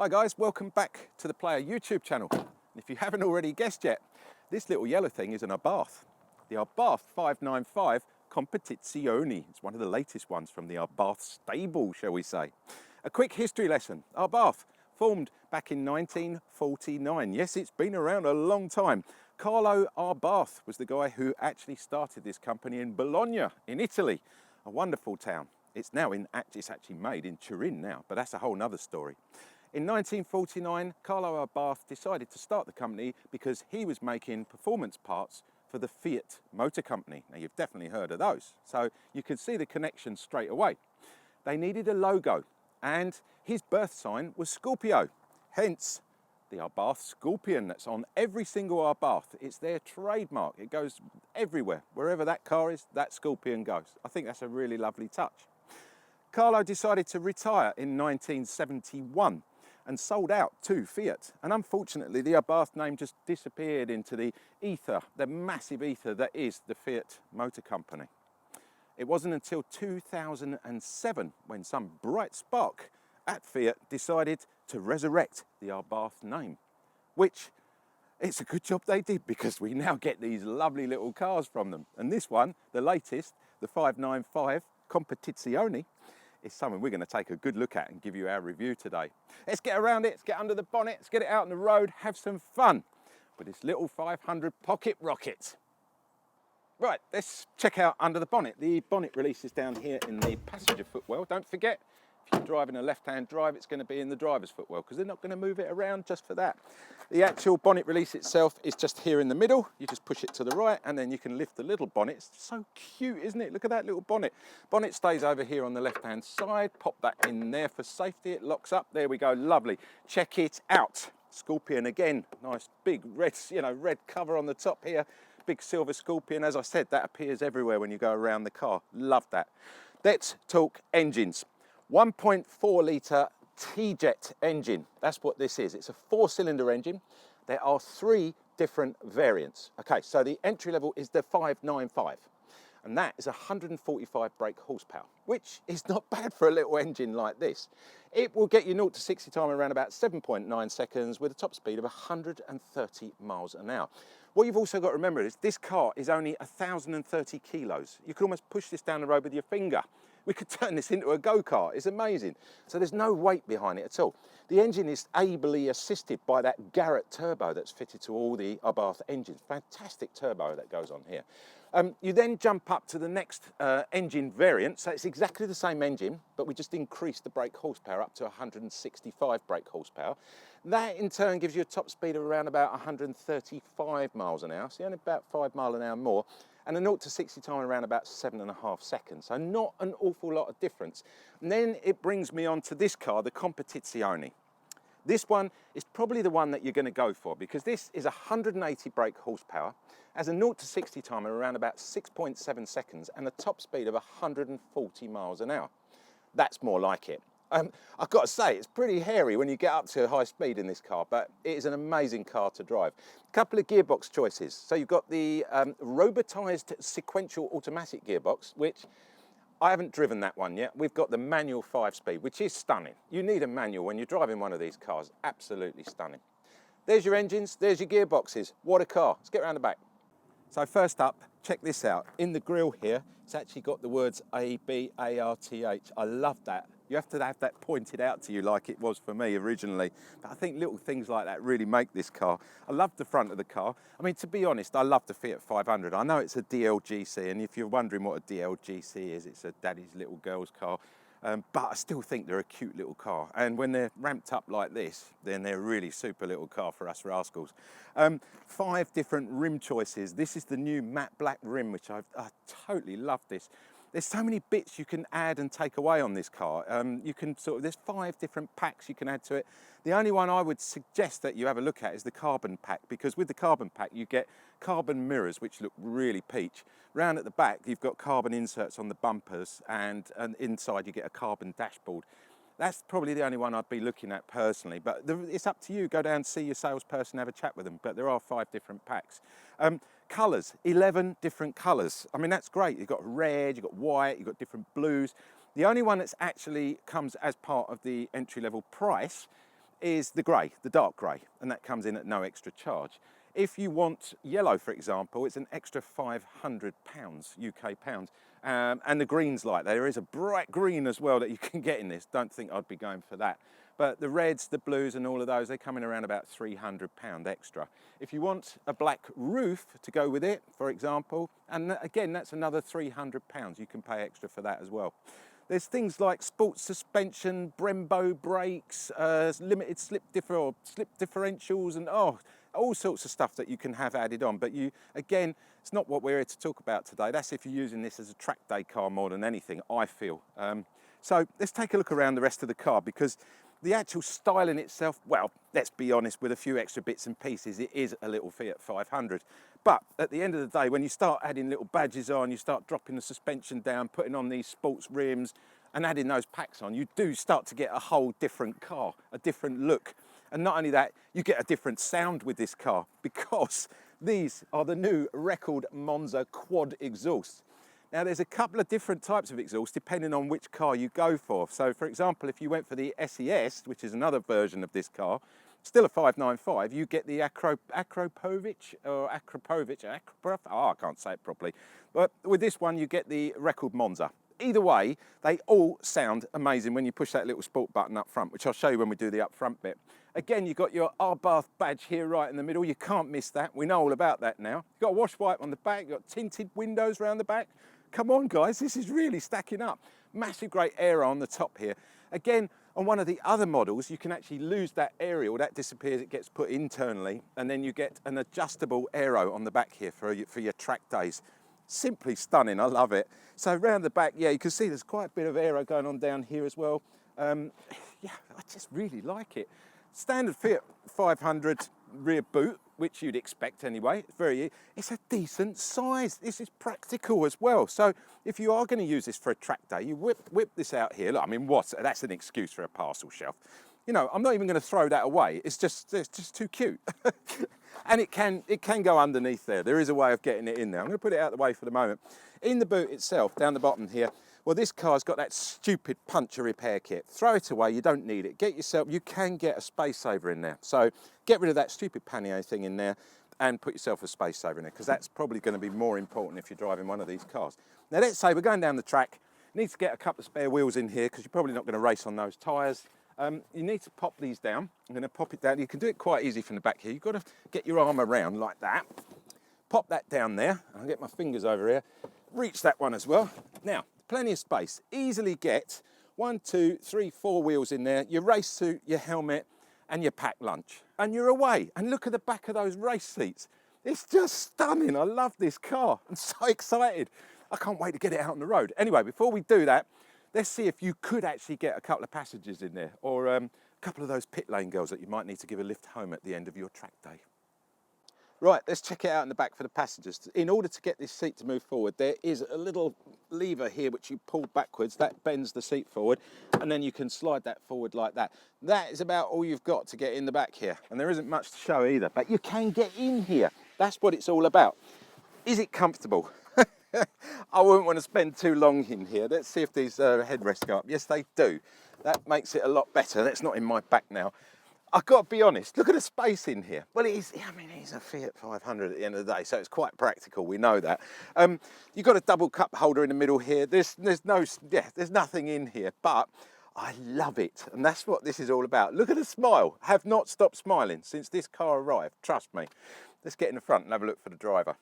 Hi guys, welcome back to the Player YouTube channel. And if you haven't already guessed yet, this little yellow thing is an Abarth. The Abarth 595 Competizione. It's one of the latest ones from the Abarth stable, shall we say. A quick history lesson. Abarth, formed back in 1949. Yes, it's been around a long time. Carlo Abarth was the guy who actually started this company in Bologna, in Italy. A wonderful town. It's actually made in Turin now, but that's a whole nother story. In 1949, Carlo Abarth decided to start the company because he was making performance parts for the Fiat motor company. Now, you've definitely heard of those, so you can see the connection straight away. They needed a logo, and his birth sign was Scorpio, hence the Abarth Scorpion that's on every single Abarth. It's their trademark. It goes everywhere. Wherever that car is, that Scorpion goes. I think that's a really lovely touch. Carlo decided to retire in 1971 and sold out to Fiat. And unfortunately, the Abarth name just disappeared into the ether, the massive ether that is the Fiat Motor Company. It wasn't until 2007 when some bright spark at Fiat decided to resurrect the Abarth name, which it's a good job they did, because we now get these lovely little cars from them. And this one, the latest, the 595 Competizione, is something we're going to take a good look at and give you our review today. Let's get around it, let's get under the bonnet, let's get it out on the road, have some fun with this little 500 pocket rocket. Right, let's check out under the bonnet. The bonnet release is down here in the passenger footwell. Don't forget, if you're driving a left-hand drive, it's going to be in the driver's footwell, because they're not going to move it around just for that. The actual bonnet release itself is just here in the middle. You just push it to the right, and then you can lift the little bonnet. It's so cute, isn't it? Look at that little bonnet. Bonnet stays over here on the left-hand side. Pop that in there for safety. It locks up. There we go. Lovely. Check it out. Scorpion again. Nice big red, red cover on the top here. Big silver Scorpion. As I said, that appears everywhere when you go around the car. Love that. Let's talk engines. 1.4 litre T-Jet engine. That's what this is. It's a 4-cylinder engine. There are 3 different variants. Okay, so the entry level is the 595, and that is 145 brake horsepower, which is not bad for a little engine like this. It will get you 0 to 60 time in around about 7.9 seconds with a top speed of 130 miles an hour. What you've also got to remember is this car is only 1,030 kilos. You can almost push this down the road with your finger. We could turn this into a go-kart. It's amazing. So there's no weight behind it at all. The engine is ably assisted by that Garrett turbo that's fitted to all the Abarth engines. Fantastic turbo that goes on here. You then jump up to the next engine variant. So it's exactly the same engine, but we just increased the brake horsepower up to 165 brake horsepower. That in turn gives you a top speed of around about 135 miles an hour. So only about 5 miles an hour more. And a 0 to 60 time around about 7.5 seconds. So not an awful lot of difference. And then it brings me on to this car, the Competizione. This one is probably the one that you're going to go for, because this is 180 brake horsepower, has a 0 to 60 time around about 6.7 seconds, and a top speed of 140 miles an hour. That's more like it. I've got to say, it's pretty hairy when you get up to high speed in this car, but it is an amazing car to drive. A couple of gearbox choices. So you've got the robotized sequential automatic gearbox, which I haven't driven that one yet. We've got the manual 5-speed, which is stunning. You need a manual when you're driving one of these cars. Absolutely stunning. There's your engines, there's your gearboxes. What a car. Let's get around the back. So first up, check this out. In the grille here, it's actually got the words A-B-A-R-T-H. I love that. You have to have that pointed out to you like it was for me originally. But I think little things like that really make this car. I love the front of the car. I mean, to be honest, I love the Fiat 500. I know it's a DLGC, and if you're wondering what a DLGC is, it's a daddy's little girl's car. But I still think they're a cute little car. And when they're ramped up like this, then they're a really super little car for us rascals. 5 different rim choices. This is the new matte black rim, which I totally love this. There's so many bits you can add and take away on this car. There's 5 different packs you can add to it. The only one I would suggest that you have a look at is the carbon pack, because with the carbon pack you get carbon mirrors which look really peach. Round at the back you've got carbon inserts on the bumpers, and inside you get a carbon dashboard. That's probably the only one I'd be looking at personally, but it's up to you. Go down, see your salesperson, have a chat with them, but there are 5 different packs. Colours, 11 different colours. I mean, that's great. You've got red, you've got white, you've got different blues. The only one that's actually comes as part of the entry-level price is the grey, the dark grey, and that comes in at no extra charge. If you want yellow, for example, it's an extra £500 UK pounds. And the green's like that. There is a bright green as well that you can get in this. Don't think I'd be going for that. But the reds, the blues and all of those, they come in around about £300 extra. If you want a black roof to go with it, for example, and again, that's another £300. You can pay extra for that as well. There's things like sports suspension, Brembo brakes, limited slip differentials, and all sorts of stuff that you can have added on. But again, it's not what we're here to talk about today. That's if you're using this as a track day car more than anything, I feel. So let's take a look around the rest of the car, because the actual styling itself, well, let's be honest, with a few extra bits and pieces, it is a little Fiat 500. But at the end of the day, when you start adding little badges on, you start dropping the suspension down, putting on these sports rims and adding those packs on, you do start to get a whole different car, a different look. And not only that, you get a different sound with this car, because these are the new Record Monza quad exhausts. Now, there's a couple of different types of exhaust depending on which car you go for. So, for example, if you went for the SES, which is another version of this car, still a 595, you get the Akropovic, I can't say it properly. But with this one, you get the Record Monza. Either way, they all sound amazing when you push that little sport button up front, which I'll show you when we do the up front bit. Again, you've got your Abarth badge here right in the middle. You can't miss that. We know all about that now. You've got a wash wipe on the back. You've got tinted windows around the back. Come on, guys, this is really stacking up. Massive great aero on the top here. Again, on one of the other models, you can actually lose that aerial. That disappears, it gets put internally, and then you get an adjustable aero on the back here for your track days. Simply stunning, I love it. So around the back, yeah, you can see there's quite a bit of aero going on down here as well. Yeah, I just really like it. Standard Fiat 500 rear boot, which you'd expect anyway. It's a decent size. This is practical as well. So if you are going to use this for a track day, you whip this out here. Look, I mean, that's an excuse for a parcel shelf. You know, I'm not even going to throw that away. It's just too cute. And it can go underneath there. There is a way of getting it in there. I'm going to put it out of the way for the moment. In the boot itself, down the bottom here, well, this car's got that stupid puncture repair kit. Throw it away, you don't need it. You can get a space saver in there. So get rid of that stupid pannier thing in there and put yourself a space saver in there, because that's probably going to be more important if you're driving one of these cars. Now, let's say we're going down the track. You need to get a couple of spare wheels in here, because you're probably not going to race on those tyres. You need to pop these down. I'm going to pop it down. You can do it quite easy from the back here. You've got to get your arm around like that. Pop that down there. I'll get my fingers over here. Reach that one as well. Now, plenty of space. Easily get 1, 2, 3, 4 wheels in there. Your race suit, your helmet, and your packed lunch. And you're away. And look at the back of those race seats. It's just stunning. I love this car. I'm so excited. I can't wait to get it out on the road. Anyway, before we do that, let's see if you could actually get a couple of passengers in there, or a couple of those pit lane girls that you might need to give a lift home at the end of your track day. Right, let's check it out in the back for the passengers. In order to get this seat to move forward, there is a little lever here which you pull backwards. That bends the seat forward, and then you can slide that forward like that. That is about all you've got to get in the back here, and there isn't much to show either, but you can get in here. That's what it's all about. Is it comfortable? I wouldn't want to spend too long in here. Let's see if these headrests go up. Yes, they do. That makes it a lot better. That's not in my back now. I've got to be honest, look at the space in here. Well, it is, I mean, it is a Fiat 500 at the end of the day, so it's quite practical, we know that. You've got a double cup holder in the middle here. There's nothing in here, but I love it, and that's what this is all about. Look at the smile. I have not stopped smiling since this car arrived, trust me. Let's get in the front and have a look for the driver.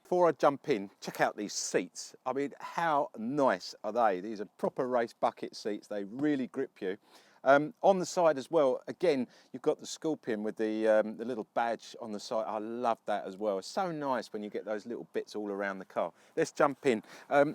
Before I jump in, check out these seats. I mean, how nice are they? These are proper race bucket seats. They really grip you. On the side as well, again, you've got the sculpting with the little badge on the side. I love that as well. It's so nice when you get those little bits all around the car. Let's jump in.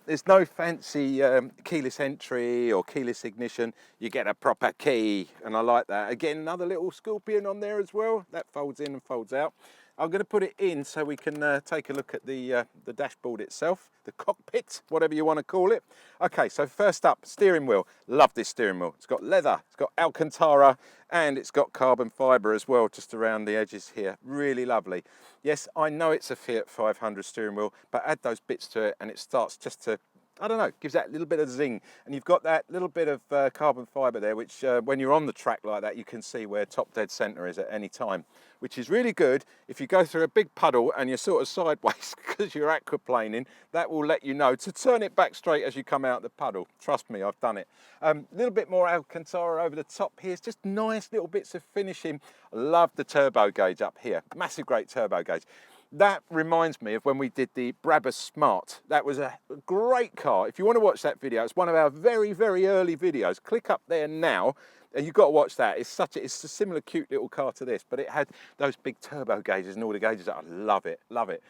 There's no fancy keyless entry or keyless ignition. You get a proper key, and I like that. Again, another little sculpting on there as well. That folds in and folds out. I'm going to put it in so we can take a look at the dashboard itself, the cockpit, whatever you want to call it. Okay, so first up, steering wheel. Love this steering wheel. It's got leather, it's got Alcantara, and it's got carbon fibre as well, just around the edges here. Really lovely. Yes, I know it's a Fiat 500 steering wheel, but add those bits to it and it starts just to I don't know, gives that little bit of zing. And you've got that little bit of carbon fibre there, which when you're on the track like that, you can see where top dead centre is at any time, which is really good. If you go through a big puddle and you're sort of sideways because you're aquaplaning, that will let you know to turn it back straight as you come out the puddle. Trust me, I've done it. A little bit more Alcantara over the top here. It's just nice little bits of finishing. I love the turbo gauge up here. Massive great turbo gauge. That reminds me of when we did the Brabus Smart. That was a great car. If you want to watch that video, it's one of our very, very early videos. Click up there now and you've got to watch that. It's a similar cute little car to this, but it had those big turbo gauges and all the gauges. I love it, love it.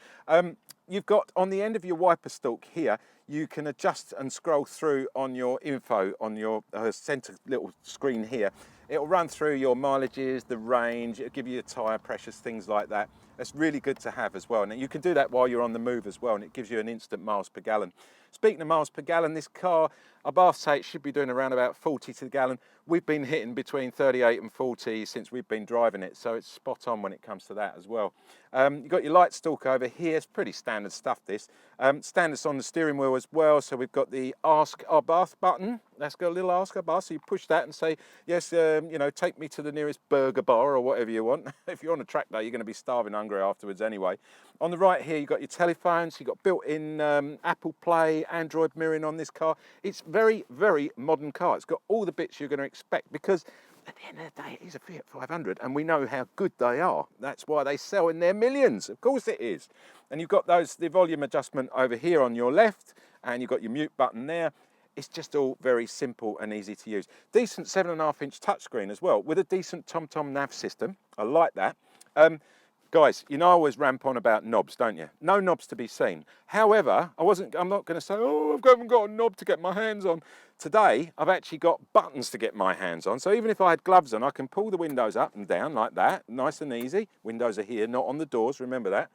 You've got on the end of your wiper stalk here, you can adjust and scroll through on your info on your center little screen here. It'll run through your mileages, the range, it'll give you your tyre pressures, things like that. That's really good to have as well. And you can do that while you're on the move as well, and it gives you an instant miles per gallon. Speaking of miles per gallon, this car, Abarth say it should be doing around about 40 to the gallon. We've been hitting between 38 and 40 since we've been driving it, so it's spot on when it comes to that as well. You've got your light stalk over here. It's pretty standard stuff, this. Standards on the steering wheel as well, so we've got the Ask Abarth button. That's got a little Ask Abarth, so you push that and say, yes, you know, take me to the nearest burger bar or whatever you want. If you're on a track day, you're going to be starving hungry afterwards anyway. On the right here, you've got your telephones, you've got built-in Apple Play, Android mirroring on this car. It's very, very modern car. It's got all the bits you're going to expect because at the end of the day, it is a Fiat 500 and we know how good they are. That's why they sell in their millions. Of course it is. And you've got the volume adjustment over here on your left and you've got your mute button there. It's just all very simple and easy to use. Decent 7.5-inch touchscreen as well with a decent TomTom nav system. I like that. Guys, you know I always ramp on about knobs, don't you? No knobs to be seen. However, I'm not going to say, oh, I haven't got a knob to get my hands on. Today, I've actually got buttons to get my hands on. So even if I had gloves on, I can pull the windows up and down like that, nice and easy. Windows are here, not on the doors, remember that.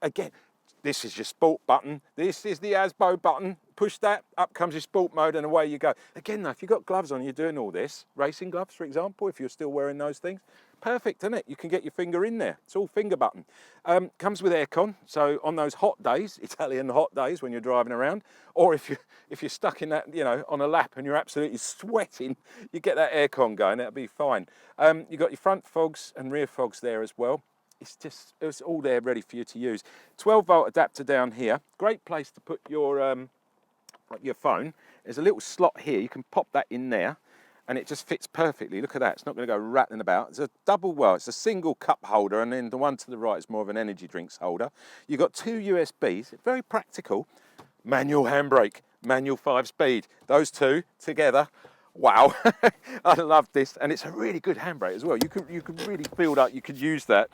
Again, this is your sport button. This is the ASBO button. Push that, up comes your sport mode and away you go. Again though, if you've got gloves on, you're doing all this, racing gloves for example, if you're still wearing those things, perfect, isn't it? You can get your finger in there. It's all finger button. Comes with aircon, so on those hot days, Italian hot days when you're driving around, or if you're stuck in that, you know, on a lap and you're absolutely sweating, you get that aircon going, that'll be fine. You've got your front fogs and rear fogs there as well. It's all there ready for you to use. 12-volt adapter down here. Great place to put your phone. There's a little slot here. You can pop that in there and it just fits perfectly. Look at that. It's not going to go rattling about. It's it's a single cup holder, and then the one to the right is more of an energy drinks holder. You've got 2 USBs. Very practical. Manual handbrake, manual 5-speed. Those two together. Wow, I love this, and it's a really good handbrake as well. You could really feel that you could use that.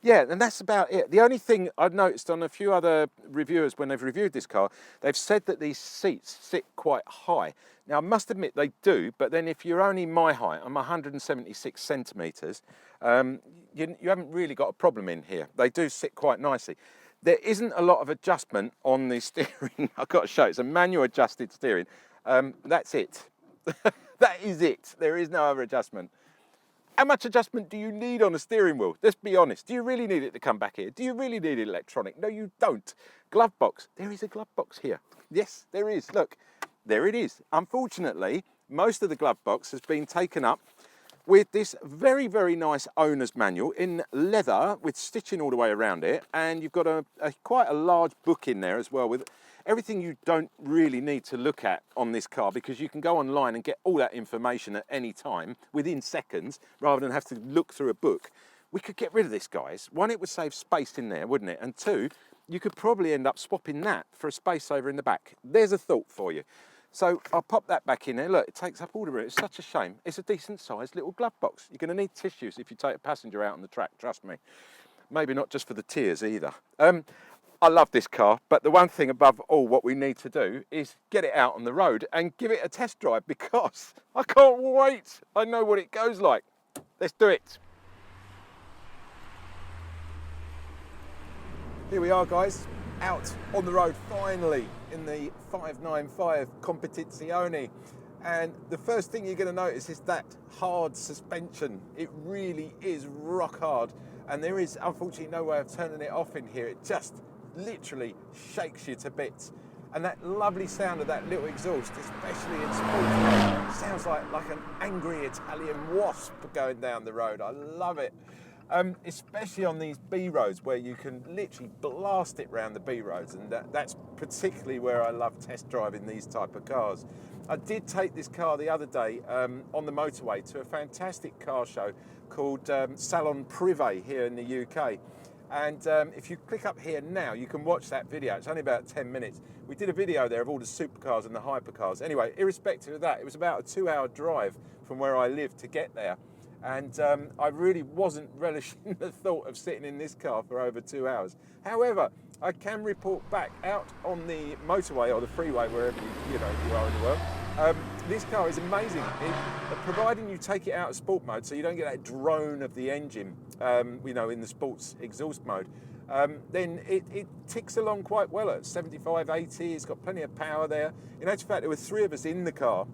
Yeah, and that's about it. The only thing I've noticed on a few other reviewers when they've reviewed this car, they've said that these seats sit quite high. Now, I must admit they do, but then if you're only my height, I'm 176 centimetres, you haven't really got a problem in here. They do sit quite nicely. There isn't a lot of adjustment on the steering. I've got to show it's a manual adjusted steering. That's it. That is it. There is no other adjustment. How much adjustment do you need on a steering wheel? Let's be honest. Do you really need it to come back here? Do you really need it electronic? No, you don't. Glove box. There is a glove box here. Yes, there is. Look, there it is. Unfortunately, most of the glove box has been taken up with this very, very nice owner's manual in leather with stitching all the way around it. And you've got quite a large book in there as well with everything you don't really need to look at on this car, because you can go online and get all that information at any time within seconds rather than have to look through a book. We could get rid of this, guys. One, it would save space in there, wouldn't it? And two, you could probably end up swapping that for a space saver in the back. There's a thought for you. So I'll pop that back in there. Look, it takes up all the room. It's such a shame. It's a decent sized little glove box. You're going to need tissues if you take a passenger out on the track, trust me. Maybe not just for the tears either. I love this car, but the one thing above all what we need to do is get it out on the road and give it a test drive, because I can't wait. I know what it goes like. Let's do it. Here we are, guys, out on the road finally in the 595 Competizione. And the first thing you're going to notice is that hard suspension. It really is rock hard. And there is unfortunately no way of turning it off in here. It just literally shakes you to bits. And that lovely sound of that little exhaust, especially in Sporty, sounds like an angry Italian wasp going down the road. I love it. Especially on these B roads where you can literally blast it round the B roads, and that's particularly where I love test driving these type of cars. I did take this car the other day on the motorway to a fantastic car show called Salon Privé here in the UK. And if you click up here now, you can watch that video. It's only about 10 minutes. We did a video there of all the supercars and the hypercars. Anyway, irrespective of that, it was about a 2-hour drive from where I live to get there. And I really wasn't relishing the thought of sitting in this car for over 2 hours. However, I can report back out on the motorway or the freeway, wherever you are in the world. This car is amazing. Providing you take it out of sport mode, so you don't get that drone of the engine, in the sports exhaust mode, then it ticks along quite well at 75, 80. It's got plenty of power there. In actual fact, there were 3 of us in the car.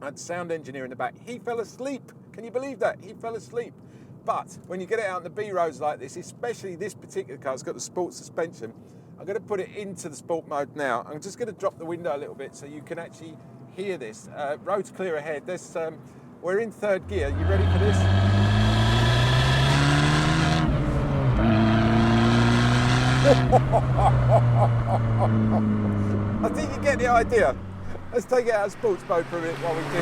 I had sound engineer in the back. He fell asleep. Can you believe that? He fell asleep. But when you get it out on the B roads like this, especially this particular car, it's got the sport suspension. I'm going to put it into the sport mode now. I'm just going to drop the window a little bit so you can actually hear this. Road's clear ahead. We're in 3rd gear. You ready for this? I think you get the idea. Let's take it out of sports mode for a minute while we do.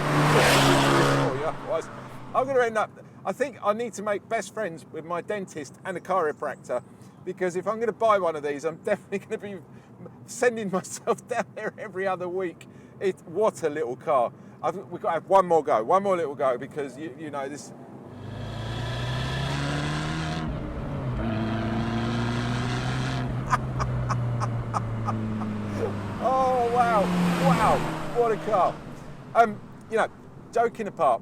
Otherwise, I'm going to end up. I think I need to make best friends with my dentist and a chiropractor, because if I'm going to buy one of these, I'm definitely going to be sending myself down there every other week. What a little car. We've got to have one more little go, because you know this. Oh wow, what a car. Joking apart,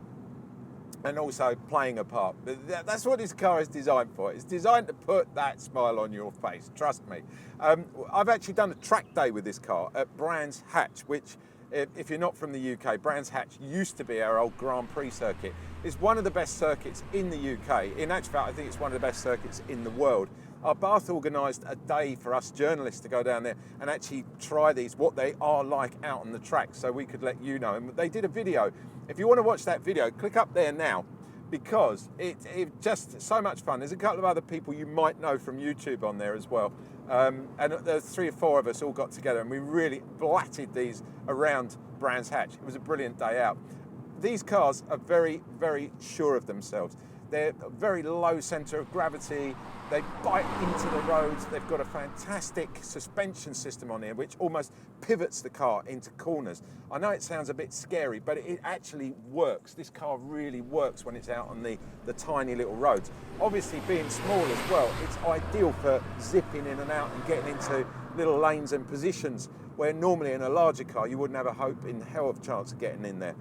and also playing apart, that's what this car is designed for. It's designed to put that smile on your face, trust me. I've actually done a track day with this car at Brands Hatch, which, if you're not from the UK, Brands Hatch used to be our old Grand Prix circuit. It's one of the best circuits in the UK. In actual fact, I think it's one of the best circuits in the world. Abarth organised a day for us journalists to go down there and actually try these, what they are like out on the track, so we could let you know. And they did a video. If you want to watch that video, click up there now, because it's just so much fun. There's a couple of other people you might know from YouTube on there as well. And there's 3 or 4 of us all got together, and we really blatted these around Brands Hatch. It was a brilliant day out. These cars are very, very sure of themselves. They're a very low centre of gravity. They bite into the roads. They've got a fantastic suspension system on here, which almost pivots the car into corners. I know it sounds a bit scary, but it actually works. This car really works when it's out on the tiny little roads. Obviously, being small as well, it's ideal for zipping in and out and getting into little lanes and positions where normally in a larger car you wouldn't have a hope in hell of a chance of getting in there.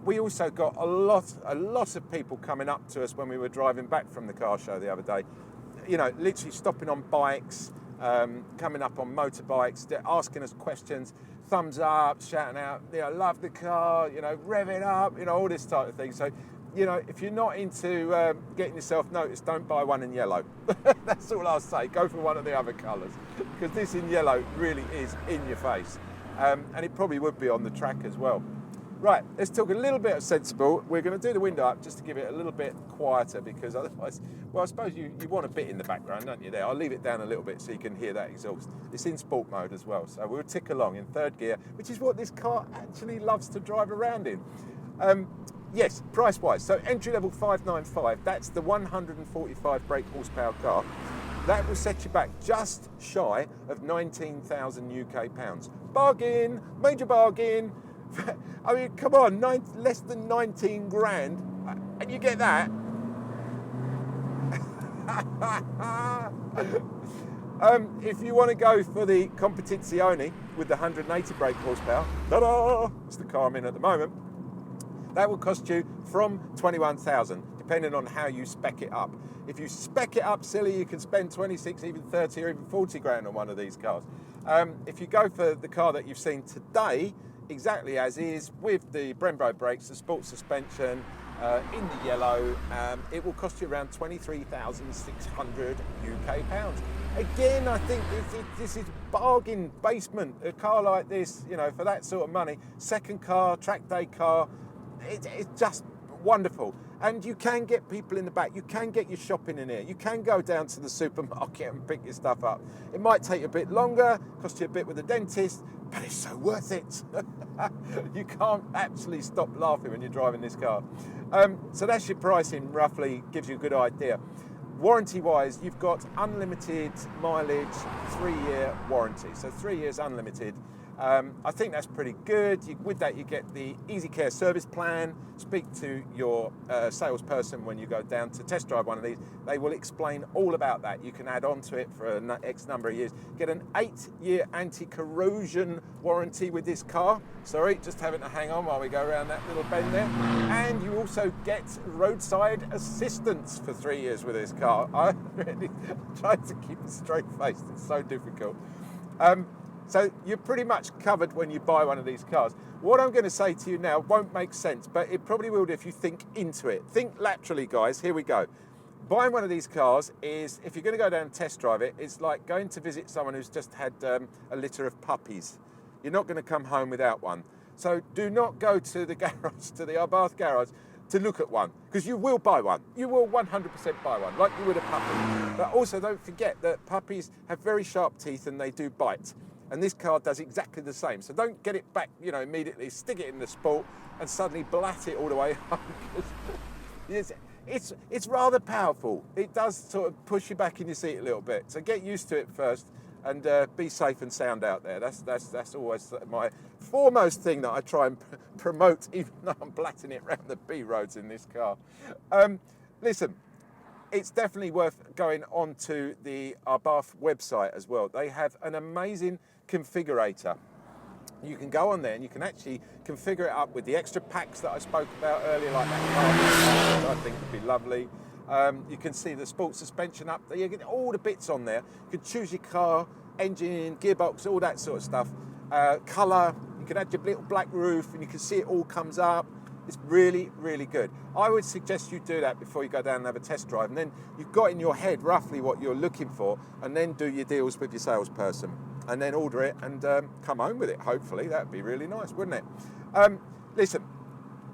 We also got a lot of people coming up to us when we were driving back from the car show the other day. Literally stopping on bikes, coming up on motorbikes, they're asking us questions, thumbs up, shouting out, love the car, rev it up, all this type of thing. So, if you're not into getting yourself noticed, don't buy one in yellow. That's all I'll say. Go for one of the other colours, because this in yellow really is in your face. And it probably would be on the track as well. Right, let's talk a little bit of sensible. We're going to do the window up just to give it a little bit quieter, because otherwise, well, I suppose you want a bit in the background, don't you, there? I'll leave it down a little bit so you can hear that exhaust. It's in sport mode as well, so we'll tick along in 3rd gear, which is what this car actually loves to drive around in. Yes, price-wise, so entry-level 595, that's the 145 brake horsepower car. That will set you back just shy of 19,000 UK pounds. Bargain, major bargain. I mean, come on, less than 19 grand, and you get that. If you want to go for the Copetizione with the 180 brake horsepower, ta-da! It's the car I'm in at the moment. That will cost you from 21,000, depending on how you spec it up. If you spec it up silly, you can spend 26, even 30, or even 40 grand on one of these cars. If you go for the car that you've seen today, exactly as is, with the Brembo brakes, the sport suspension, in the yellow. It will cost you around 23,600 UK pounds. Again, I think this is bargain basement. A car like this, you know, for that sort of money, second car, track day car, it's just wonderful. And you can get people in the back. You can get your shopping in here. You can go down to the supermarket and pick your stuff up. It might take a bit longer, cost you a bit with the dentist, but it's so worth it. You can't actually stop laughing when you're driving this car. So that's your pricing, roughly gives you a good idea. Warranty-wise, you've got unlimited mileage, 3-year warranty. So 3 years unlimited. I think that's pretty good. With that, you get the Easy Care service plan. Speak to your salesperson when you go down to test drive one of these. They will explain all about that. You can add on to it for an X number of years. Get an 8-year anti-corrosion warranty with this car. Sorry, just having to hang on while we go around that little bend there. And you also get roadside assistance for 3 years with this car. I really tried to keep a straight face. It's so difficult. So you're pretty much covered when you buy one of these cars. What I'm going to say to you now won't make sense, but it probably will do if you think into it. Think laterally, guys. Here we go. Buying one of these cars is, if you're going to go down and test drive it, it's like going to visit someone who's just had a litter of puppies. You're not going to come home without one. So do not go to the garage, to the Abarth garage, to look at one, because you will buy one. You will 100% buy one, like you would a puppy. But also don't forget that puppies have very sharp teeth and they do bite. And this car does exactly the same. So don't get it back, you know, immediately, stick it in the Sport and suddenly blat it all the way home. It's rather powerful. It does sort of push you back in your seat a little bit. So get used to it first and be safe and sound out there. That's always my foremost thing that I try and promote, even though I'm blatting it around the B roads in this car. Listen. It's definitely worth going onto the Abarth website as well. They have an amazing configurator. You can go on there and you can actually configure it up with the extra packs that I spoke about earlier, like that car, which I think would be lovely. You can see the sports suspension up there. You get all the bits on there. You can choose your car, engine, gearbox, all that sort of stuff. Colour, you can add your little black roof and you can see it all comes up. It's really, really good. I would suggest you do that before you go down and have a test drive. And then you've got in your head roughly what you're looking for, and then do your deals with your salesperson. And then order it and come home with it, hopefully. That would be really nice, wouldn't it? Listen,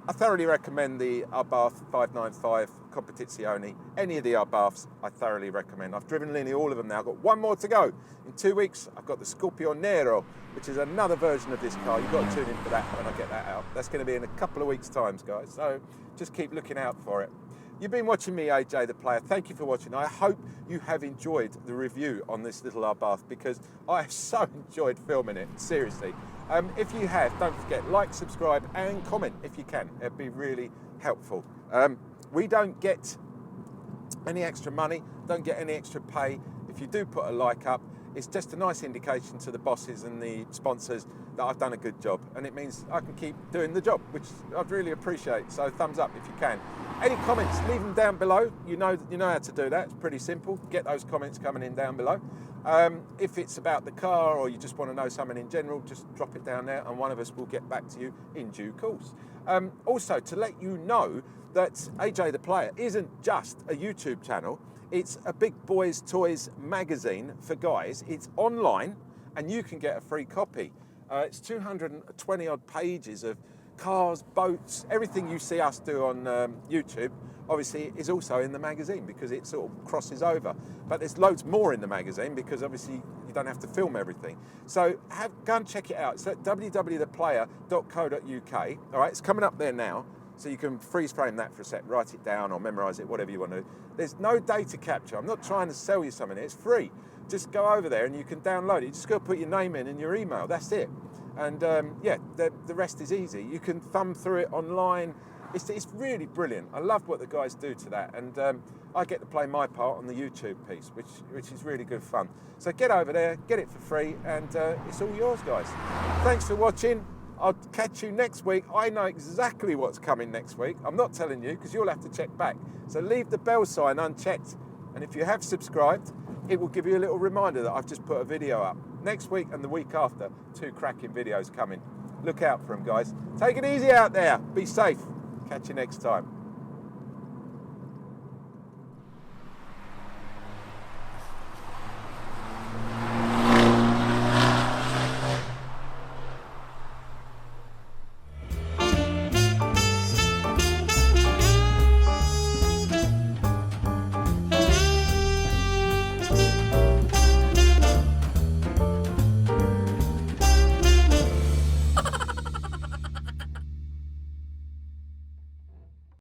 I thoroughly recommend the Abarth 595 Competizione. Any of the Abarths, I thoroughly recommend. I've driven nearly all of them now. I've got one more to go. In 2 weeks, I've got the Scorpio Nero, which is another version of this car. You've got to tune in for that when I get that out. That's going to be in a couple of weeks' time, guys. So just keep looking out for it. You've been watching me, AJ the Player. Thank you for watching. I hope you have enjoyed the review on this little Abarth, because I have so enjoyed filming it, seriously. If you have, don't forget, like, subscribe and comment if you can. It'd be really helpful. We don't get any extra money, don't get any extra pay. If you do put a like up, it's just a nice indication to the bosses and the sponsors that I've done a good job, and it means I can keep doing the job, which I'd really appreciate. So thumbs up if you can. Any comments, leave them down below. You know how to do that. It's pretty simple. Get those comments coming in down below. If it's about the car or you just want to know something in general, just drop it down there and one of us will get back to you in due course. Also, to let you know that AJ the Player isn't just a YouTube channel, it's a Big Boys Toys magazine for guys. It's online and you can get a free copy. It's 220 odd pages of cars, boats, everything you see us do on YouTube obviously is also in the magazine, because it sort of crosses over. But there's loads more in the magazine because obviously you don't have to film everything. So go and check it out. It's at www.theplayer.co.uk. All right, it's coming up there now. So you can freeze frame that for a sec, write it down or memorize it, whatever you want to do. There's no data capture. I'm not trying to sell you something. It's free. Just go over there and you can download it. You just got to put your name in and your email. That's it. And yeah, the rest is easy. You can thumb through it online. It's really brilliant. I love what the guys do to that. And I get to play my part on the YouTube piece, which is really good fun. So get over there, get it for free, and it's all yours, guys. Thanks for watching. I'll catch you next week. I know exactly what's coming next week. I'm not telling you because you'll have to check back. So leave the bell sign unchecked. And if you have subscribed, it will give you a little reminder that I've just put a video up. Next week and the week after, 2 cracking videos coming. Look out for them, guys. Take it easy out there. Be safe. Catch you next time.